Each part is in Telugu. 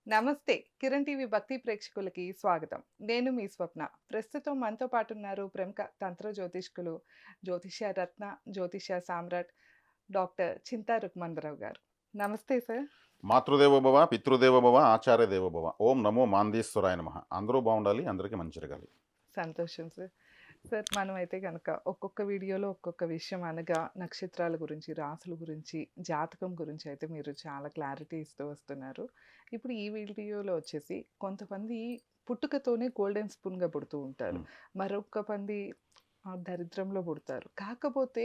నమస్తే. కిరణ్ టీవీ భక్తి ప్రేక్షకులకి స్వాగతం. నేను మీ స్వప్న. ప్రస్తుతం మనతో పాటు ఉన్నారు ప్రముఖ తంత్ర జ్యోతిష్కులు, జ్యోతిష్య రత్న, జ్యోతిష్య సామ్రాట్ డాక్టర్ చింతా రుక్మందరావు గారు. నమస్తే సార్. మాతృదేవో భవ, పితృదేవో భవ, ఆచార్య దేవో భవ. ఓం నమో మాందీశ్వరాయ నమః. అందరూ బాగుండాలి, అందరికీ మంచి జరగాలి. సంతోషం సార్. సార్ మనమైతే గనక ఒక్కొక్క వీడియోలో ఒక్కొక్క విషయం అనగా నక్షత్రాల గురించి, రాసుల గురించి, జాతకం గురించి అయితే మీరు చాలా క్లారిటీ ఇస్తూ వస్తున్నారు. ఇప్పుడు ఈ వీడియోలో వచ్చేసి కొంతమంది పుట్టుకతోనే గోల్డెన్ స్పూన్‌గా పుడుతూ ఉంటారు. హ్మ్. మరొక మంది దరిద్రంలో పుడతారు. కాకపోతే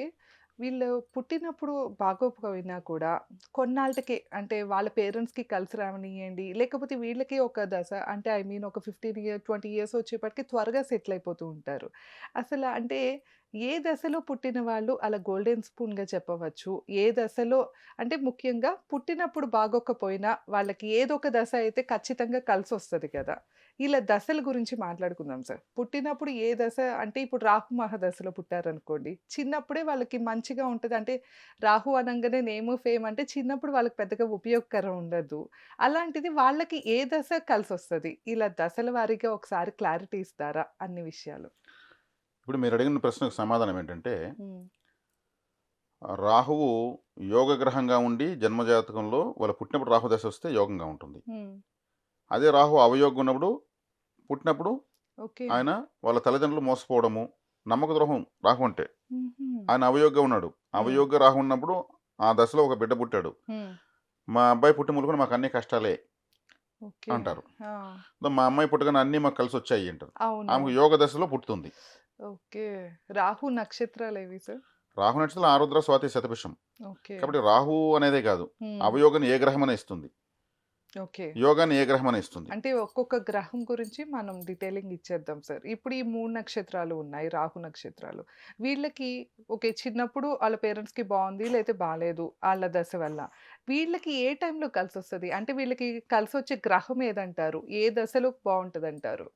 వీళ్ళు పుట్టినప్పుడు బాగోకపోయినా కూడా కొన్నాళ్ళకే అంటే వాళ్ళ పేరెంట్స్‌కి కలిసి రానియ్యండి, లేకపోతే వీళ్ళకి ఒక దశ అంటే ఐ మీన్ ఒక 15 20 ఇయర్స్ వచ్చేప్పటికి త్వరగా సెటిల్ అయిపోతూ ఉంటారు. అసల అంటే ఏ దశలో పుట్టిన వాళ్ళు అలా గోల్డెన్ స్పూన్‌గా చెప్పవచ్చు? ఏ దశలో అంటే ముఖ్యంగా పుట్టినప్పుడు బాగోకపోయినా వాళ్ళకి ఏదో ఒక దశ అయితే ఖచ్చితంగా కలిసొస్తది కదా! ఇలా దశల గురించి మాట్లాడుకుందాం సార్. పుట్టినప్పుడు ఏ దశ అంటే ఇప్పుడు రాహు మహాదశలో పుట్టారనుకోండి. చిన్నప్పుడే వాళ్ళకి మంచిగా ఉంటది. అంటే రాహు అనంగానే నేము, ఫేమ్ అంటే చిన్నప్పుడు వాళ్ళకి పెద్దగా ఉపయోగకరం ఉండదు. అలాంటిది వాళ్ళకి ఏ దశ కలిసొస్తది? ఇలా దశల వారీగా ఒకసారి క్లారిటీ ఇస్తారా అన్ని విషయాలు? ఇప్పుడు మీరు అడిగిన ప్రశ్నకు సమాధానం ఏంటంటే, హ్మ్. రాహువు యోగ గ్రహంగా ఉండి జన్మజాతకంలో వాళ్ళు పుట్టినప్పుడు రాహు దశ వస్తే యోగంగా ఉంటుంది. హ్మ్. అదే రాహు అవయోగం ఉన్నప్పుడు పుట్టినప్పుడు ఓకే. ఆయన వాళ్ళ తల్లిదండ్రులు మోసపోవడము, నమ్మక ద్రోహం రాహు అంటే. హుహు. ఆయన అవయోగ్గా ఉన్నాడు. హ్మ్. అవయోగ్య రాహు ఉన్నప్పుడు ఆ దశలో ఒక బిడ్డ పుట్టాడు. హ్మ్. మా అబ్బాయి పుట్టి ములుగున మాకు అన్ని కష్టాలే ఓకే. అంటారు. ఆ! మా అమ్మాయి పుట్టగానే అన్నీ మాకు కలిసొచ్చాయి అంటారు. అవును. ఆమెకు యోగ దశలో పుట్టుతుంది. ఓకే. రాహు నక్షత్రాలేవి సార్? రాహు నక్షత్రం ఆరుద్ర, స్వాతి, శతభిషం. ఓకే. కాబట్టి రాహు అనేదే కాదు. హ్మ్. అవయోగాన్ని ఏ గ్రహమనే ఇస్తుంది. ఓకే. యోగాన్ని ఏ గ్రహమనే ఇస్తుంది. అంటే ఒక్కొక్క గ్రహం గురించి మనం డీటెయిలింగ్ ఇచ్చేద్దాం సార్. ఇప్పుడు ఈ 3 నక్షత్రాలు ఉన్నాయి. రాహు నక్షత్రాలు. వీళ్ళకి ఓకే. చిన్నప్పుడు ఆళ్ళ పేరెంట్స్‌కి బావుంది. లేతే బాలేదు. ఆళ్ళ దశ వల్ల. వీళ్ళకి ఏ టైంలో కలిసొస్తది? అంటే వీళ్ళకి కలిసొచ్చే గ్రహం ఏదంటారు? ఏ దశలో బావుంటదంటారు?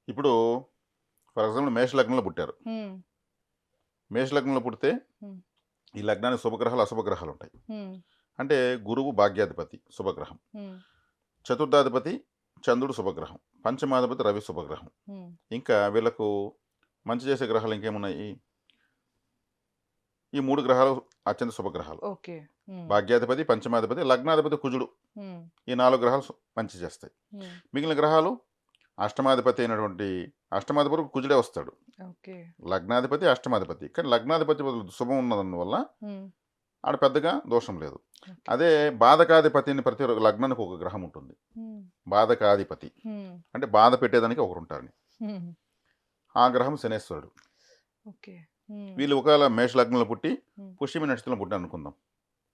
ఇప్పుడు ఫర్ ఎగ్జాంపుల్ మేష లగ్నంలో పుట్టారు. హ్మ్. మేష లగ్నంలో పుడితే హ్మ్. ఈ లగ్నానికి శుభగ్రహాలు, అశుభగ్రహాలు ఉంటాయి. హ్మ్. అంటే గురువు భాగ్యాధిపతి శుభగ్రహం. హ్మ్. చతుర్థాధిపతి చంద్రుడు శుభగ్రహం. పంచమాధిపతి రవి శుభగ్రహం. హ్మ్. ఇంకా వీళ్ళకు మంచి చేసే గ్రహాలు ఇంకేమున్నాయి? ఈ 3 గ్రహాలు అత్యంత శుభగ్రహాలు. ఓకే. హ్మ్. భాగ్యాధిపతి, పంచమాధిపతి, లగ్నాధిపతి కుజుడు. హ్మ్. ఈ 4 గ్రహాలు మంచి చేస్తాయి. హ్మ్. మిగిలిన గ్రహాలు అష్టమాధిపతి అయినటువంటి అష్టమాధిపతి కుజుడే వస్తాడు. ఓకే. లగ్నాధిపతి, అష్టమాధిపతి. కానీ లగ్నాధిపతి బదులు శుభం ఉన్నందువల్ల హ్మ్. ఆడ పెద్దగా దోషం లేదు. ఓకే. అదే బాధకాధిపతిని ప్రతి లగ్నానికి ఒక గ్రహం ఉంటుంది. హ్మ్. బాధకాధిపతి. హ్మ్. అంటే బాధ పెట్టేదానికి ఒకరుంటారని. హ్మ్. ఆ గ్రహం శనేశ్వరుడు. ఓకే. హ్మ్. వీళ్ళు ఒకవేళ మేష లగ్నంలో పుట్టి హ్మ్. పుష్యమి నక్షత్రంలో పుట్టారు అనుకుందాం.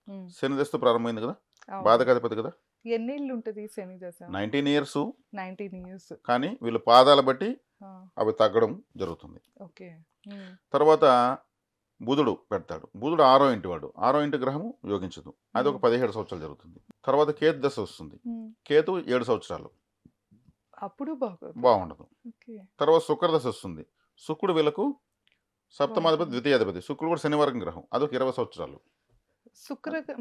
హ్మ్. శని దశతో ప్రారంభమైంది కదా! అవును. బాధకాధిపతి కదా! ఎన్నేళ్లుంటది శని దశ? 19 ఇయర్స్. 19 ఇయర్స్. కానీ వీళ్ళు పాదాల బట్టి ఆ! అవి తగ్గడం జరుగుతుంది. ఓకే. హ్మ్. తర్వాత బుధుడు పెడతాడు. బుధుడు ఆరో ఇంటి వాడు. ఆరో ఇంటి గ్రహము యోగించదు. అది హ్మ్. ఒక 17 సంవత్సరాలు జరుగుతుంది. తర్వాత కేతు దశ వస్తుంది. హ్మ్. కేతు 7 సంవత్సరాలు. అప్పుడు బాగోదు. బాగుండదు. ఓకే. తర్వాత శుక్రదశ వస్తుంది. శుక్రుడు వీళ్ళకు సప్తమాధిపతి, బావుంటుంది. ద్వితీయాధిపతి. శుక్రుడు కూడా శనివారం గ్రహం. అదొక 20 సంవత్సరాలు.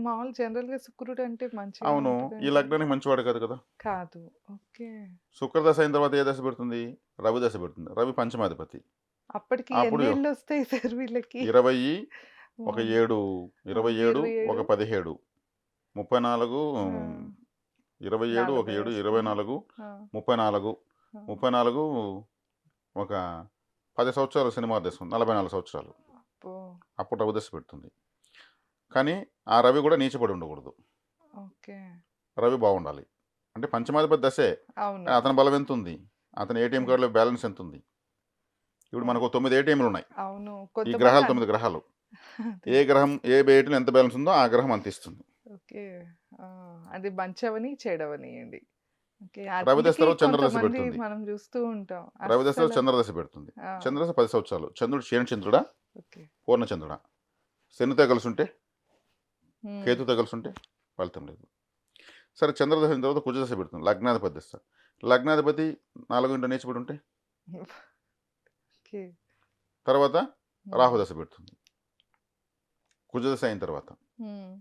మామూలు జనరల్‌గా శుక్రుడు అంటే మంచిగా అవును. ఈ ఉంటదంటారు. లగ్నానికి మంచివాడు కాదు కదా! కాదు. ఓకే. శుక్రదశ అయిన తర్వాత ఏ దశ పెడుతుంది? రవి దశ పెడుతుంది. రవి పంచమాధిపతి. అప్పటికి అప్పుడు ఎన్నేళ్లొస్తాయి సార్ వీళ్ళకి? 20, ఒక వామ్మో! 7, ఆ! 27, 27 ఒక 17, 34, ఆ! 27, ఒక 40 7, వస్తుంది. 24, ఆ! 34, ఆ! 34, ఒక 10 సంవత్సరాలు సినిమా దశ 44 సంవత్సరాలు. అబ్బో! అప్పుడు రవి దశ పెడుతుంది. కానీ ఆ రవి కూడా నీచపడి ఉండకూడదు. ఓకే. రవి బాగుండాలి. అంటే పంచమాధిపతి దశే. అవును. కానీ అతని బలం ఎంతుంది? అతని ఏటీఎం ఓకే. కార్డ్‌లో బ్యాలెన్స్ ఎంతుంది? ఇప్పుడు ఓహ్! మనకు 9 ఏటీఎంలున్నాయి. అవును. ఈ కొంతమంది గ్రహాలు అన్ 9 గ్రహాలు. అదే. ఏ గ్రహం ఏ ఏటీఎంలో ఎంత బ్యాలెన్స్ ఉందో ఆ గ్రహం అంత ఇస్తుంది. ఓకే. ఆ! అది మంచవని, చెడవనియండి. ఓకే. రవి దశ అందుకే తర్వాత చంద్రదశ కొంతమంది పెడుతుంది. మనం జూస్తూ ఉంటాం. రవి దశ అస్సల తర్వాత చంద్రదశ పెడుతుంది. ఆ! చంద్రదశ 10 సంవత్సరాలు. చంద్రుడు క్షీణచంద్రుడా? ఓకే. పూర్ణచంద్రుడా? శనితో కలిసుంటే, హ్మ్. కేతుతో కలిసుంటే ఫలితం లేదు. సరే చంద్రదశ అయిన తర్వాత కుజదశ పెడుతుంది. లగ్నాధిపతి దశ. లగ్నాధిపతి 4 ఇంట్లో నీచపడి ఉంటే, ఓకే. తర్వాత హ్మ్. రాహుదశ పెడుతుంది. కుజదశ అయిన తర్వాత. హ్మ్.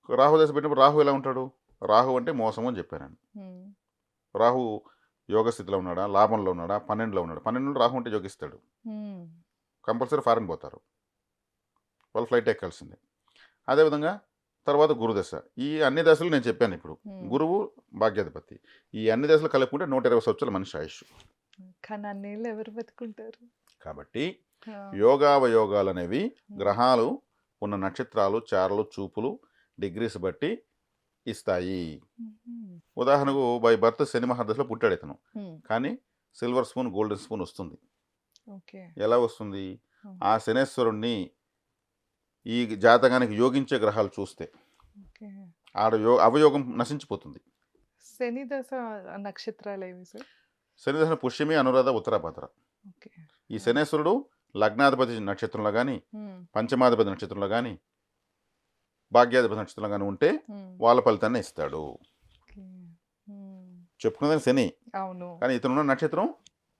రాహుదశ పెట్టినప్పుడు రాహు ఎలా ఉంటాడు? రాహు అంటే మోసము అని చెప్పాను. హ్మ్. రాహు యోగ స్థితిలో ఉన్నాడా, లాభంలో ఉన్నాడా, 12లో ఉన్నాడు. 12లో రాహు ఉంటే యోగిస్తాడు. హ్మ్. కంపల్సరీ ఫారెన్ పోతారు. వాళ్ళు ఫ్లైట్ ఎక్కాల్సిందే. అదేవిధంగా తర్వాత గురుదశ. ఈ అన్ని దశలు నేను చెప్పాను ఇప్పుడు. హ్మ్. గురువు భాగ్యాధిపతి. ఈ అన్ని దశలు కలుపుకుంటే 120 సంవత్సరాల మనిషి ఆయుష్. కానీ అన్నేళ్ళు ఎవరు బతుకుంటారు? కాబట్టి ఆ! యోగావయోగాలు అనేవి హ్మ్. గ్రహాలు ఉన్న నక్షత్రాలు, చారలు, చూపులు, డిగ్రీస్ బట్టి ఇస్తాయి. హుహు. ఉదాహరణకు బై బర్త్ శని మహాదశలో పుట్టాడు ఇతను. హ్మ్. కానీ సిల్వర్ స్పూన్, గోల్డెన్ స్పూన్ వస్తుంది. ఓకే. ఎలా వస్తుంది? హ్మ్. ఆ శనేశ్వరుణ్ణి ఈ జాతకానికి యోగించే గ్రహాలు చూస్తే ఓకే. ఆడ అవయోగం నశించిపోతుంది. శని దశ నక్షత్రాలేవి సార్? శని దశ పుష్యమి, అనురాధ, ఉత్తరాభద్ర. ఓకే. ఈ హ్మ్. శనేశ్వరుడు లగ్నాధిపతి నక్షత్రంలో కానీ, హ్మ్. పంచమాధిపతి నక్షత్రంలో కానీ, భాగ్యాధిపతి నక్షత్రంలో కానీ ఉంటే హ్మ్. వాళ్ళ ఫలితాన్ని ఇస్తాడు. ఓకే. హ్మ్. చెప్పుకున్నది శని. అవును. కానీ ఇతనున్న నక్షత్రం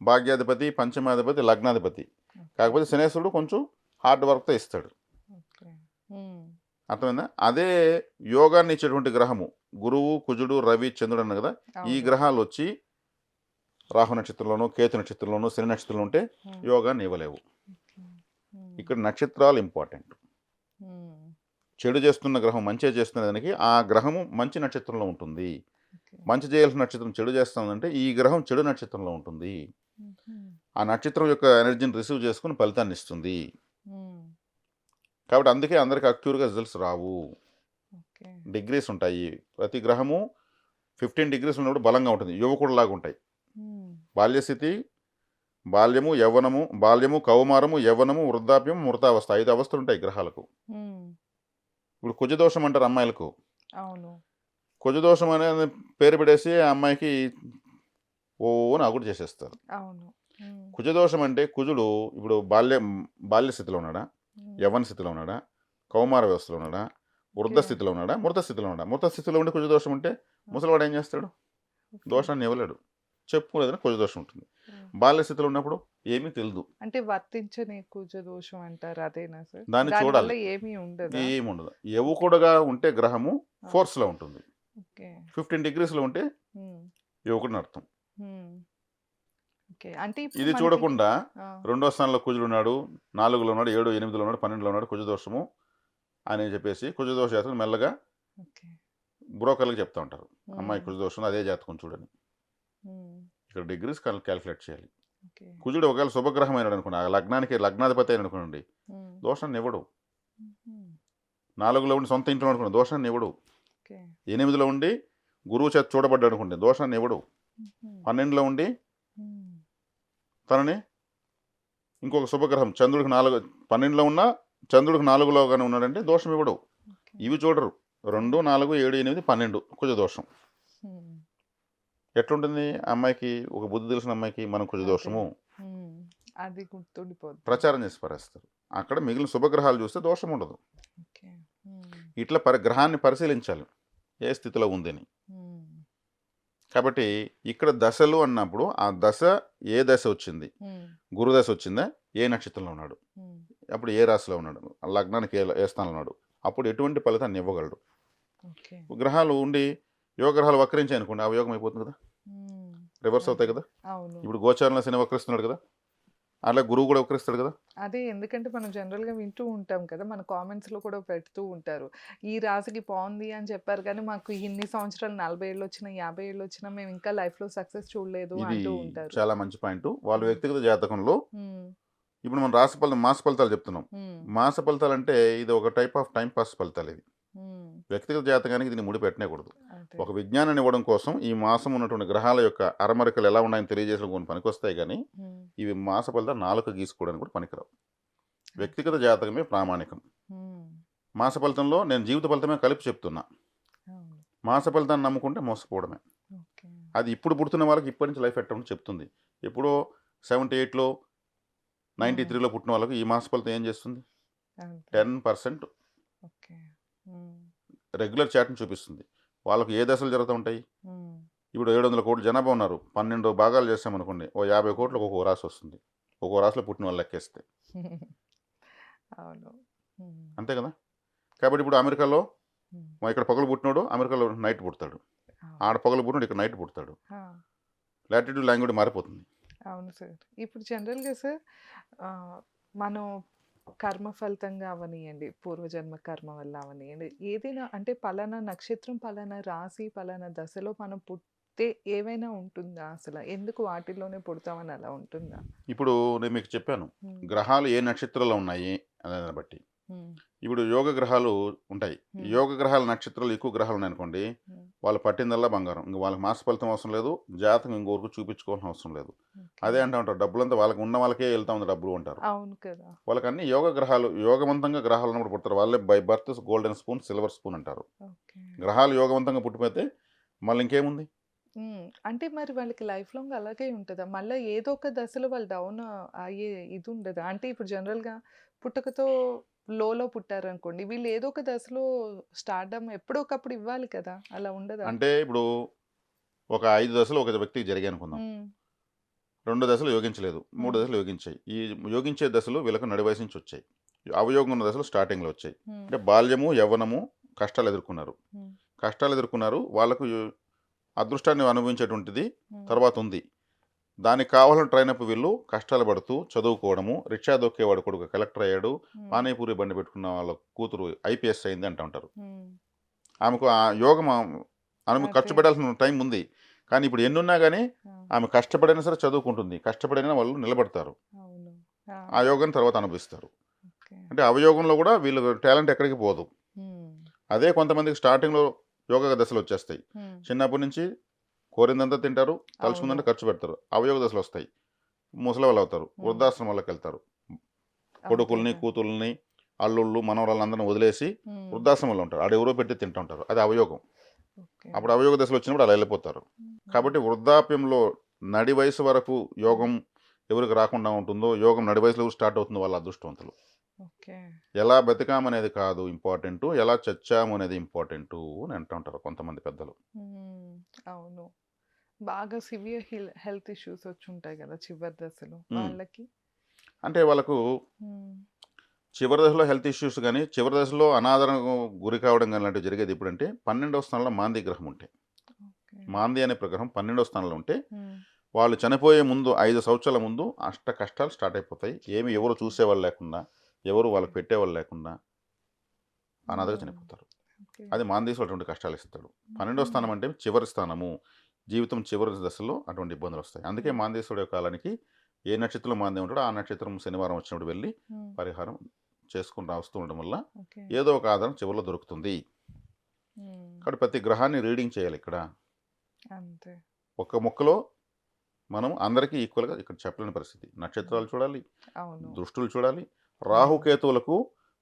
భాగ్యాధిపతి, పంచమాధిపతి, లగ్నాధిపతి. ఓకే. కాకపోతే శనేశ్వరుడు కొంచెం హార్డ్ వర్క్‌తో ఇస్తాడు. ఓకే. హ్మ్. అర్థమైందా? అదే యోగాన్ని ఇచ్చేటువంటి గ్రహము గురువు, కుజుడు, రవి, చంద్రుడు అన్నారు కదా! ఈ అవును. గ్రహాలొచ్చి రాహు నక్షత్రంలోనో, కేతు నక్షత్రంలోనో, శని నక్షత్రంలో ఉంటే హ్మ్. యోగాన్ని ఇవ్వలేవు. ఓకే. హ్మ్. ఇక్కడ నక్షత్రాలు ఇంపార్టెంట్. హ్మ్. చెడు చేస్తున్న గ్రహం మంచిగా చేస్తున్న దానికి ఆ గ్రహము మంచి నక్షత్రంలో ఉంటుంది. ఓకే. మంచి చేయాల్సిన నక్షత్రం చెడు చేస్తుందంటే ఈ గ్రహం చెడు నక్షత్రంలో ఉంటుంది. హుహు. ఆ నక్షత్రం యొక్క ఎనర్జీని రిసీవ్ చేసుకొని ఫలితాన్ని ఇస్తుంది. హ్మ్. కాబట్టి అందుకే అందరికి అక్యూర్‌గా రిజల్ట్స్ రావు. ఓకే. డిగ్రీస్ ఉంటాయి. ప్రతి గ్రహము 15 డిగ్రీస్ ఉన్నప్పుడు బలంగా ఉంటుంది. యువకుడిలాగా ఉంటాయి. హ్మ్. బాల్యస్థితి, బాల్యము, యవ్వనము, బాల్యము, కౌమారము, యవ్వనము, వృద్ధాప్యం, మృతావస్థ 5 అవస్థలు ఉంటాయి గ్రహాలకు. హ్మ్. ఇప్పుడు కుజదోషం అంటారు అమ్మాయిలకు. అవును. కుజదోషం అనేది పేరు పెట్టేసి ఆ అమ్మాయికి ఓ అని ఆగుడు చేసేస్తారు. అవును. హ్మ్. కుజదోషం అంటే కుజుడు ఇప్పుడు బాల్య స్థితిలో ఉన్నాడా? హ్మ్. యవ్వన స్థితిలో ఉన్నాడా? కౌమార వ్యవస్థలో ఉన్నాడా? వృద్ధ ఓకే. స్థితిలో ఉన్నాడా? మృత స్థితిలో ఉన్నాడా? మృత స్థితిలో ఉండి కుజదోషం ఉంటే ముసలివాడు ఏం చేస్తాడు? ఓకే. దోషాన్ని ఇవ్వలేడు. చెప్పుకోలేదని కుజదోషం ఉంటుంది. హ్మ్. బాల్య స్థితిలో ఉన్నప్పుడు ఏమీ తెలీదు. అంటే వర్తించని కుజ దోషం అంటారు అదేనా సార్? దాన్ని దానివల్ల చూడాలి. ఏమీ ఉండదా? ఏముండదు. యువకుడుగా ఉంటే గ్రహము ఆ! ఫోర్స్‌లో ఉంటుంది. ఓకే. 15 డిగ్రీస్‌లో ఉంటే హ్మ్. యువకుడని అర్థం. హ్మ్. ఓకే. అంటే ఇప్పుడు ఇది మనకి చూడకుండా ఆ! రెండో స్థానంలో కుజుడున్నాడు, 4లో ఉన్నాడు, 7, 8లో ఉన్నాడు, 12లో ఉన్నాడు కుజదోషము అని చెప్పేసి కుజదోష జాతకం మెల్లగా ఓకే. బ్రోకర్‌లకి చెప్తా ఉంటారు. అమ్మాయి హ్మ్. కుజదోషం ఉంది, అదే జాతకం చూడని. హ్మ్. ఇక్కడ డిగ్రీస్ కాలిక్యులేట్ చేయాలి. ఓకే. కుజుడు ఒకవేళ శుభగ్రహం అయినాడు అనుకోండి, ఆ లగ్నానికి లగ్నాధిపతి అయినాడు అనుకోండి, హ్మ్. దోషాన్ని ఇవ్వడు. హుహు. 4లో ఉండి సొంత ఇంట్లో అనుకోండి, దోషాన్ని ఇవ్వడు. ఓకే. 8లో ఉండి గురువు చేత చూడబడ్డాడు అనుకోండి, దోషాన్ని ఇవ్వడు. హుహు. 12లో ఉండి హ్మ్. తనని ఇంకొక శుభగ్రహం చంద్రుడికి 12లో ఉన్నా చంద్రుడికి 4లో గాని ఉన్నాడంటే దోషం ఇవ్వడు. ఓకే. ఇవి చూడరు. 2, హ్మ్. 4, 7, 8, 12 కుజ దోషం. హ్మ్. ఎట్లుంటుంది ఆ అమ్మాయికి, ఒక బుద్ధి తెలిసిన అమ్మాయికి మనం కుజ అదే. దోషము హ్మ్. అది గుర్తుండిపోద్ది. ప్రచారం చేసి పారేస్తారు. అక్కడ మిగిలిన శుభగ్రహాలు చూస్తే దోషం ఉండదు. ఓకే. హ్మ్. ఇట్లా గ్రహాన్ని పరిశీలించాలి ఏ స్థితిలో ఉందని. హ్మ్. కాబట్టి ఇక్కడ దశలు అన్నప్పుడు ఆ దశ ఏ దశ వచ్చింది, హ్మ్. గురుదశ వచ్చిందా, ఏ నక్షత్రంలో ఉన్నాడు, హ్మ్. అప్పుడు ఏ రాశిలో ఉన్నాడు, ఆ లగ్నానికి ఏ స్థానంలో ఉన్నాడు, అప్పుడు ఎటువంటి ఫలితాన్ని ఇవ్వగలడు. ఓకే. గ్రహాలు ఉండి యోగగ్రహాలు వక్రించాయి అనుకోండి, ఆ యోగం అయిపోతుంది కదా, హ్మ్. రివర్స్ అవుతాయి అదే. కదా. అవును. ఇప్పుడు గోచారంలో శని వక్రిస్తున్నాడు కదా, అలా గురువు కూడా వక్రిస్తాడు కదా. అదే ఎందుకంటే మనం జనరల్‌గా వింటూ ఉంటాం కదా! మన కామెంట్స్‌లో కూడా పెడుతూ ఉంటారు. ఈ రాశికి బావుంది అని చెప్పారు కానీ, మాకు ఇన్ని సంవత్సరాలు 40 ఏళ్ళొచ్చినా, 50 ఏళ్ళొచ్చినా మేము ఇంకా లైఫ్‌లో సక్సెస్ చూడలేదు ఇది అంటూ ఉంటారు. చాలా మంచి పాయింట్. వాళ్ళ హ్మ్. వ్యక్తిగత జాతకంలో హ్మ్. ఇప్పుడు మనం రాశి ఫలితం మాస ఫలితాలు చెప్తున్నాం. హ్మ్. మాస ఫలితాలు అంటే ఇది ఒక టైప్ ఆఫ్ టైం పాస్ ఫలితాలు ఇది. హ్మ్. వ్యక్తిగత జాతకానికి దీన్ని ముడిపెట్టనేకూడదు. అదే. ఒక విజ్ఞానాన్ని ఇవ్వడం కోసం ఈ మాసం ఉన్నటువంటి గ్రహాల యొక్క అరమరికలు ఎలా ఉన్నాయని తెలియజేసిన కొన్ని పనికొస్తాయి కానీ హ్మ్. ఇవి మాస ఫలితాలు నాలుక గీసుకోవడానికి కూడా పనికిరావు. ఓకే. వ్యక్తిగత జాతకమే ప్రామాణికం. హ్మ్. మాస ఫలితంలో నేను జీవిత ఫలితమే కలిపి చెప్తున్నా. అవును. మాస ఫలితాన్ని నమ్ముకుంటే మోసపోవడమే. ఓకే. అది ఇప్పుడు పుడుతున్న వాళ్ళకి ఇప్పటి నుంచి లైఫ్ ఎట్టమని చెప్తుంది. ఎప్పుడో 78లో హ్మ్. 93లో పుట్టిన వాళ్ళకి ఈ మాస ఫలితం ఏం చేస్తుంది? అంతే. 10% ఓకే. హ్మ్. రెగ్యులర్ చాట్‌ని చూపిస్తుంది. వాళ్ళకి ఏ దశలు జరుగుతా ఉంటాయి? హ్మ్. ఇప్పుడు 700,00,00,000 జనాభా ఉన్నారు. 12 భాగాలు చేసామనుకోండి. ఓ 50,00,00,000కి ఒక్కో రాశి వస్తుంది. ఒక్కో రాశిలో పుట్టిన వాళ్ళు లెక్కేస్తే. అవును. హ్మ్. అంతే కదా! కాబట్టి ఇప్పుడు అమెరికాలో హ్మ్. మా ఇక్కడ పగలు పుట్టినోడు అమెరికాలో నైట్ పుడతాడు. అవును. ఆడ పగలు పుట్టినోడు ఇక్కడ నైట్ పుడతాడు. ఆ! లాటిట్యూడ్ లాంగ్వేజ్ మారిపోతుంది. అవును సార్. ఇప్పుడు జనరల్‌గా సార్ మనం కర్మ ఫలితంగా అవ్వనియండి, పూర్వజన్మ కర్మ వల్ల అవ్వనియండి, ఏదైనా అంటే పలానా నక్షత్రం, పలానా రాశి, పలానా దశలో మనం పుడితే ఏవైనా ఉంటుందా అసల? ఎందుకు వాటిల్లోనే పుడతామని అలా ఉంటుందా? ఇప్పుడు నేను మీకు చెప్పాను. హ్మ్. గ్రహాలు ఏ నక్షత్రాల్లో ఉన్నాయి అనే దాన్ని బట్టి. హ్మ్. ఇప్పుడు యోగ గ్రహాలు ఉంటాయి. హ్మ్. యోగ గ్రహాల నక్షత్రాలు ఎక్కువ గ్రహాలు ఉన్నాయనుకోండి, హ్మ్. వాళ్ళు పట్టిందల్లా బంగారం. ఇంక వాళ్ళకి మాస ఫలితం అవసరం లేదు. జాతకం ఇంకొకరికి చూపించుకోవాల్సిన అవసరం లేదు. ఓకే. అదే అంటా ఉంటారు. డబ్బులంతా వాళ్ళకి ఉన్న వాళ్ళకే వెళ్తా ఉంది డబ్బులు అంటారు. అవును కదా! వాళ్ళకి అన్ని యోగ గ్రహాలు యోగవంతంగా గ్రహాలు ఉన్నప్పుడు పుడతారు. వాళ్ళే by birth golden spoon, silver spoon అంటారు. ఓకే. గ్రహాలు యోగవంతంగా పుట్టిపోతే మళ్ళీ ఇంకేముంది? హ్మ్. అంటే మరి వాళ్ళకి లైఫ్ లాంగ్ అలాగే ఉంటదా? మళ్ళా ఏదో ఒక దశలో వాళ్ళు డౌన్ అయ్యే ఇది ఉండదా? అంటే ఇప్పుడు జనరల్‌గా పుట్టుకతో లోలో పుట్టారనుకోండి. వీళ్ళు ఏదో ఒక దశలో స్టార్డమ్ ఎప్పుడో ఒకప్పుడు ఇవ్వాలి కదా! అలా ఉండదా? అంటే ఇప్పుడు ఒక 5 దశలు ఒక వ్యక్తికి జరిగాయనుకుందాం. హ్మ్. 2 దశలు యోగించలేదు. 3 హ్మ్. దశలు యోగించాయి. ఈ యోగించే దశలు వీళ్ళకి నడి వయసు నుంచి వచ్చాయి. అవయోగం ఉన్న దశలు స్టార్టింగ్‌లో వచ్చాయి. హ్మ్. అంటే బాల్యము, యవ్వనము కష్టాలు ఎదుర్కొన్నారు. హ్మ్. కష్టాలు ఎదుర్కొన్నారు. వాళ్ళకు అదృష్టాన్ని అనుభవించేటువంటిది హ్మ్. తర్వాత ఉంది. దానికి కావాలని ట్రైనప్ వీళ్ళు కష్టాలు పడుతూ చదువుకోవడము, రిక్షా దొక్కేవాడు కొడుకు కలెక్టర్ అయ్యాడు, హ్మ్. పానీపూరి బండి పెట్టుకున్న వాళ్ళ కూతురు ఐపీఎస్ అయింది అంటా ఉంటారు. హ్మ్. ఆమెకు ఆ యోగం ఖర్చు అదే. పెట్టాల్సిన టైం ఉంది. కానీ ఇప్పుడు ఎన్నున్నా గానీ ఆ! ఆమె కష్టపడైనా సరే చదువుకుంటుంది. కష్టపడైనా వాళ్ళు నిలబడతారు. అవును. ఆ! ఆ యోగాన్ని తర్వాత అనుభవిస్తారు. ఓకే. అంటే అవయోగంలో కూడా వీళ్ళు టాలెంట్ ఎక్కడికి పోదు. హ్మ్. అదే కొంతమందికి స్టార్టింగ్‌లో యోగ దశలు వచ్చేస్తాయి. హ్మ్. చిన్నప్పటి నుంచి కోరిందంతా తింటారు, అవును. తలుచుకుందంటే ఖర్చు పెడతారు. అవయోగ దశలు వస్తాయి. ముసలివాళ్ళు అవుతారు. హ్మ్. వృద్ధాశ్రమాల్లోకెళ్తారు. అంతే కొడుకుల్ని, కదా! కూతుల్ని, అల్లుళ్ళు, మనవరాళ్ళందరిని వదిలేసి హ్మ్. వృద్ధాశ్రమంలో ఉంటారు. ఆడెవరో పెడితే తింటా ఉంటారు. అది అవయోగం. ఓకే. అప్పుడు అవయోగ దశలు వచ్చినప్పుడు అలా వెళ్ళిపోతారు. హ్మ్. కాబట్టి వృద్ధాప్యంలో నడి వయసు వరకు హ్మ్. యోగం ఎవరికి రాకుండా ఉంటుందో, యోగం నడి వయసులో స్టార్ట్ అవుతుందో వాళ్ళ అదృష్టవంతులు. ఓకే. ఎలా బతికామనేది కాదు ఇంపార్టెంటు, ఎలా చచ్చామనేది ఇంపార్టెంటు అని అంటూ ఉంటారు కొంతమంది పెద్దలు. హ్మ్. అవును. బాగా సివియర్ హెల్త్ ఇష్యూస్ వచ్చుంటాయి గదా! చివరి దశలో. హ్మ్. వాళ్ళకి? అంటే వాళ్ళకు హ్మ్. చివరి దశలో హెల్త్ ఇష్యూస్ గాని, చివరి దశలో అనాదరణకు గురి కావడం గాని లాంటివి జరిగేది ఎప్పుడంటే 12వ స్థానంలో మాంది గ్రహం ఉంటే. ఓకే. మాంది అనే గ్రహం 12వ స్థానంలో ఉంటే హ్మ్. వాళ్ళు చనిపోయే ముందు 5 సంవత్సరాల ముందు అష్ట కష్టాలు స్టార్ట్ అయిపోతాయి. ఏమి ఎవరు ఓకే. చూసేవాళ్ళు లేకుండా, ఎవరు ఓకే. వాళ్ళకి పెట్టేవాళ్ళు లేకుండా అనాథగా హ్మ్. చనిపోతారు. ఓకే. అది మాందీసు అటువంటి కష్టాలు ఇస్తాడు. 12వ హుహు. స్థానం అంటే చివరి స్థానము. జీవితం చివరి దశలో అటువంటి ఇబ్బందులొస్తాయి. అందుకే హ్మ్. మాందేశ్వరుడు యొక్క కాలానికి ఏ నక్షత్రంలో మాంద్యం ఉంటాడో ఆ నక్షత్రం శనివారం వచ్చినప్పుడు వెళ్ళి హ్మ్. పరిహారం చేసుకొని వస్తూ ఉండడం వల్ల ఓకే. ఏదో ఒక ఆధారం చివరిలో దొరుకుతుంది. హ్మ్. కాబట్టి ప్రతి గ్రహాన్ని రీడింగ్ చేయాలి ఇక్కడ. అంతే. ఒక్క ముక్కలో మనం అందరికీ ఈక్వల్‌గా ఇక్కడ చెప్పలేని పరిస్థితి. హ్మ్. నక్షత్రాలు చూడాలి, అవును. దృష్టులు చూడాలి. హ్మ్. రాహుకేతువులకు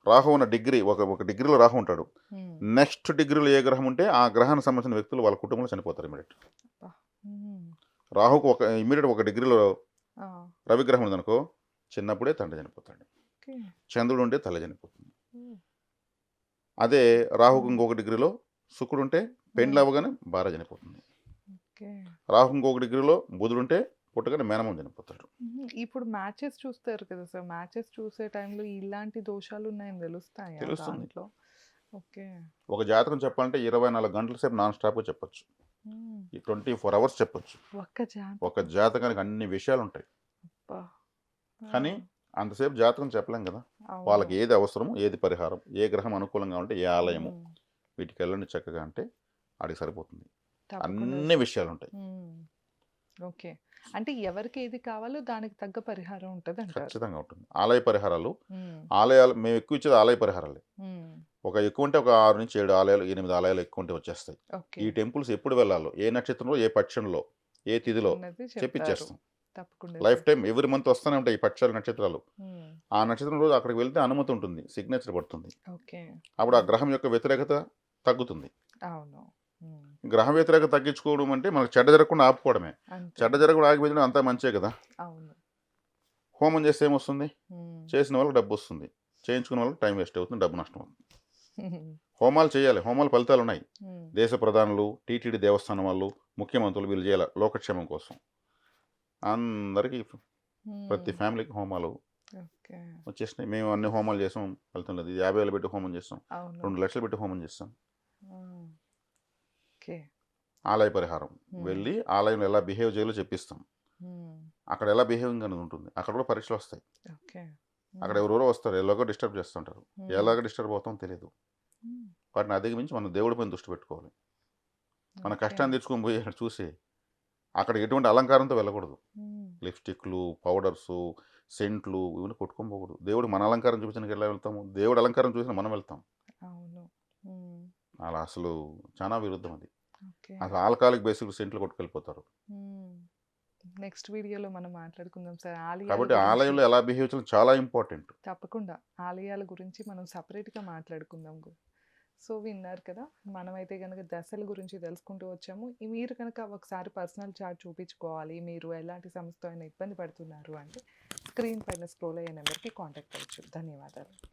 రాహు ఉన్న డిగ్రీ ఒక డిగ్రీలో రాహు ఉంటాడు. హ్మ్. నెక్స్ట్ డిగ్రీలో ఏ గ్రహం ఉంటే ఆ గ్రహానికి సంబంధించిన వ్యక్తులు వాళ్ళ కుటుంబంలో చనిపోతారు ఇమ్మీడియేట్. అబ్బా! హ్మ్. రాహుకు ఇమ్మీడియేట్ ఒక డిగ్రీలో ఆ! రవిగ్రహం ఉందనుకో చిన్నప్పుడే తండ్రి చనిపోతాడు. ఓకే. చంద్రుడు ఉంటే తల్లి చనిపోతుంది. హ్మ్. అదే రాహుకు హ్మ్. ఇంకొక డిగ్రీలో శుక్రుడుంటే హ్మ్. పెండ్లవ్వగానే భార్య చనిపోతుంది. ఓకే. రాహుకు ఇంకొక డిగ్రీలో బుధుడుంటే పుట్టగానే మేనమామ చనిపోతాడు. హుహు. ఇప్పుడు మ్యాచెస్ చూస్తారు కదా సార్! మ్యాచెస్ చూసే టైంలో ఇలాంటి దోషాలున్నాయని తెలుస్తాయా తెలుస్తుంది. దాంట్లో? ఓకే. ఒక జాతకం చెప్పాలంటే 24 గంటల సేపు నాన్ స్టాప్‌గా చెప్పొచ్చు. హ్మ్. ఈ 24 అవర్స్ చెప్పొచ్చు. ఒక్క ఒక జాతకం. జాతకానికి అన్ని విషయాలుంటాయి. అబ్బా! ఆ! కానీ అంతసేపు జాతకం చెప్పలేం కదా! అవును. వాళ్ళకి ఏది అవసరమో, ఏది పరిహారం, ఏ గ్రహం అనుకూలంగా ఉంటే, ఏ ఆలయము హ్మ్. వీటికెళ్ళండి చక్కగా అంటే ఆడికి సరిపోతుంది. తప్పకుండా అన్ని సార్. విషయాలుంటాయి. హ్మ్. ఓకే. అంటే ఎవరికి ఏది కావాలో దానికి తగ్గ పరిహారం ఉంటదంటారు. ఖచ్చితంగా ఉంటుంది. ఆలయ పరిహారాలు, హ్మ్. ఆలయాలు మేము ఎక్కువ ఇచ్చేది ఆలయ పరిహారాలే. హ్మ్. ఒక ఎక్కువ ఉంటే ఒక 6-7 ఆలయాలు, 8 ఆలయాలు ఎక్కువ ఉంటే వచ్చేస్తాయి. ఓకే. ఈ టెంపుల్స్ ఎప్పుడు వెళ్ళాలో, ఏ నక్షత్రంలో, ఏ పక్షంలో, ఏ తిథిలో అన్నది చెప్తారు. చెప్పిచ్చేస్తాం. తప్పకుండా life sir. Time every month వస్తూనే ఉంటాయి ఈ పక్షాలు, నక్షత్రాలు. హ్మ్. ఆ నక్షత్రం రోజు అక్కడికి వెళ్తే అనుమతి ఉంటుంది. సిగ్నేచర్ పడుతుంది. ఓకే. అప్పుడు ఆ హ్మ్. గ్రహం యొక్క వ్యతిరేకత తగ్గుతుంది. అవును. హ్మ్. గ్రహ వ్యతిరేకత తగ్గించుకోవడం అంటే మనకు చెడ్డ జరగకుండా ఆపుకోవడమే. అంతే. చెడ్డ జరగకుండా ఆగిపోయినా అంతా మంచే కదా! అవును. హోమం చేస్తే ఏమొస్తుంది? హ్మ్. చేసిన వాళ్ళకి డబ్బొస్తుంది. చేయించుకున్న వాళ్ళకి టైం వేస్ట్ అవుతుంది. డబ్బు నష్టం అవుతుంది. హోమాలు చేయాలి. హోమాల ఫలితాలున్నాయి. హ్మ్. దేశ ప్రధానులు, టీటీడీ దేవస్థానం వాళ్ళు, ముఖ్యమంత్రులు వీళ్ళు చేయాల లోకక్షేమం కోసం. అందరికీ ప్రతి హ్మ్. ఫ్యామిలీకి హోమాలు ఓకే. వచ్చేసినాయి. మేము అన్ని హోమాలు చేసాం. ఫలితం లేదు. 50,000 పెట్టి హోమం చేసాం. అవును. 2,00,000 పెట్టి హోమం చేసాం. ఆ! ఓకే. ఆలయ పరిహారం. హ్మ్. వెళ్ళి ఆలయంలో ఎలా బిహేవ్ చేయాలో చెప్పిస్తాం. హ్మ్. అక్కడ ఎలా బిహేవింగ్ అనేది ఉంటుంది. అక్కడ కూడా పరీక్షలొస్తాయి. ఓకే. అక్కడ హ్మ్. ఎవరెవరో వస్తారు. ఎలాగో డిస్టర్బ్ చేస్తుంటారు. హ్మ్. ఎలాగ డిస్టర్బ్ అవుతామో తెలీదు. హ్మ్. వాటిని అధిగమించి మనం దేవుడి పైన దృష్టి పెట్టుకోవాలి. మన ఓకే. కష్టాన్ని తెచ్చుకొని పోయి అక్కడ చూసి, అక్కడ ఎటువంటి అలంకారంతో వెళ్ళకూడదు. హ్మ్. లిప్‌స్టిక్‌లు, పౌడర్సు, సెంట్లు ఇవన్నీ కొట్టుకొని పోకూడదు. దేవుడు మన అలంకారం చూపించడానికి ఎలా వెళ్తాము? దేవుడి అలంకారం చూసిన మనం వెళ్తాం. అవును. హ్మ్. అలా అసలు చానా విరుద్ధం అది. ఓకే. అసలు ఆల్కహాలిక్ బేసిక్‌లు సెంట్లు కొట్టుకెళ్ళిపోతారు. హ్మ్. నెక్స్ట్ వీడియోలో మనం మాట్లాడుకుందాం సార్. ఆలయాల కాబట్టి గురించి ఆలయంలో ఎలా బిహేవ్ చేయాలో చాలా ఇంపార్టెంట్. తప్పకుండా. ఆలయాల గురించి మనం సెపరేట్‌గా మాట్లాడుకుందాం. సో, విన్నారు కదా! మనమైతే గనక దశల గురించి తెలుసుకుంటూ వచ్చాము. మీరు కనుక ఒకసారి పర్సనల్ చార్ట్ చూపించుకోవాలి, మీరు ఎలాంటి సమస్యతో అయినా ఇబ్బంది పడుతున్నారు అంటే, స్క్రీన్ పైన స్క్రోల్ అయ్యే నెంబర్‌కి కాంటాక్ట్ అవ్వచ్చు. ధన్యవాదాలు.